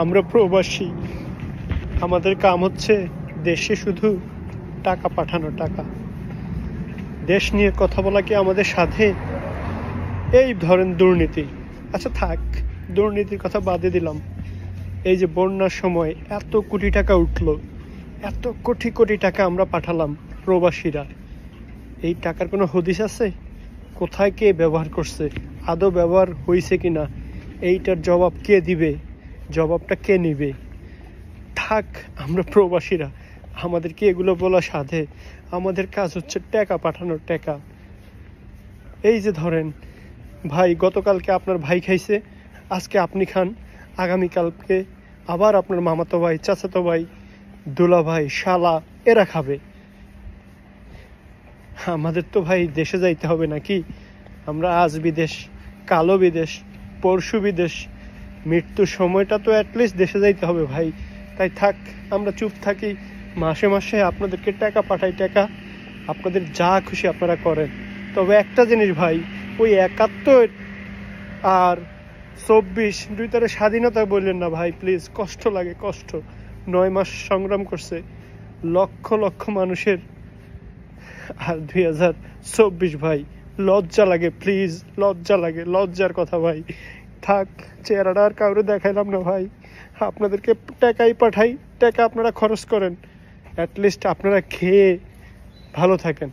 আমরা প্রবাসী, আমাদের কাম হচ্ছে দেশে শুধু টাকা পাঠানো, টাকা। দেশ নিয়ে কথা বলা কি আমাদের সাথে? এই ধরেন দুর্নীতি, আচ্ছা থাক, দুর্নীতির কথা বাদে দিলাম। এই যে বন্যার সময় এত কোটি টাকা উঠলো, এত কোটি কোটি টাকা আমরা পাঠালাম প্রবাসীরা, এই টাকার কোনো হদিস আছে? কোথায় কে ব্যবহার করছে, আদৌ ব্যবহার হয়েছে কিনা, এইটার জবাব কে দিবে? জবাবটা কে নিবে? থাক, আমরা প্রবাসীরা, আমাদেরকে এগুলো বলা সাধে? আমাদের কাজ হচ্ছে টাকা পাঠানোর, টাকা। এই যে ধরেন ভাই, গতকালকে আপনার ভাই খাইছে, আজকে আপনি খান, আগামীকালকে আবার আপনার মামাতো ভাই, চাচাতো ভাই, দুলা ভাই, শালা এরা খাবে। আমাদের তো ভাই দেশে যাইতে হবে নাকি? আমরা আজ বিদেশ, কালো বিদেশ, পরশু বিদেশ, মৃত্যুর সময়টা তো অ্যাটলিস্ট দেশে যাইতে হবে ভাই। তাই থাক, আমরা চুপ থাকি, মাসে মাসে আপনাদেরকে টাকা পাঠাই, টাকা আপনাদের যা খুশি আপনারা করেন। তবে একটা জিনিস ভাই, ওই 71 আর 24 দুইটারে স্বাধীনতা বললেন না ভাই, প্লিজ। কষ্ট লাগে, কষ্ট। 9 মাস সংগ্রাম করছে লক্ষ লক্ষ মানুষের, আর 2024 ভাই, লজ্জা লাগে প্লিজ, লজ্জা লাগে, লজ্জার কথা ভাই। থাক, চেহারাটা আর কাউরে দেখাইলাম না ভাই, আপনাদেরকে টাকাই পাঠাই, টাকা আপনারা খরচ করেন, অ্যাটলিস্ট আপনারা খেয়ে ভালো থাকেন।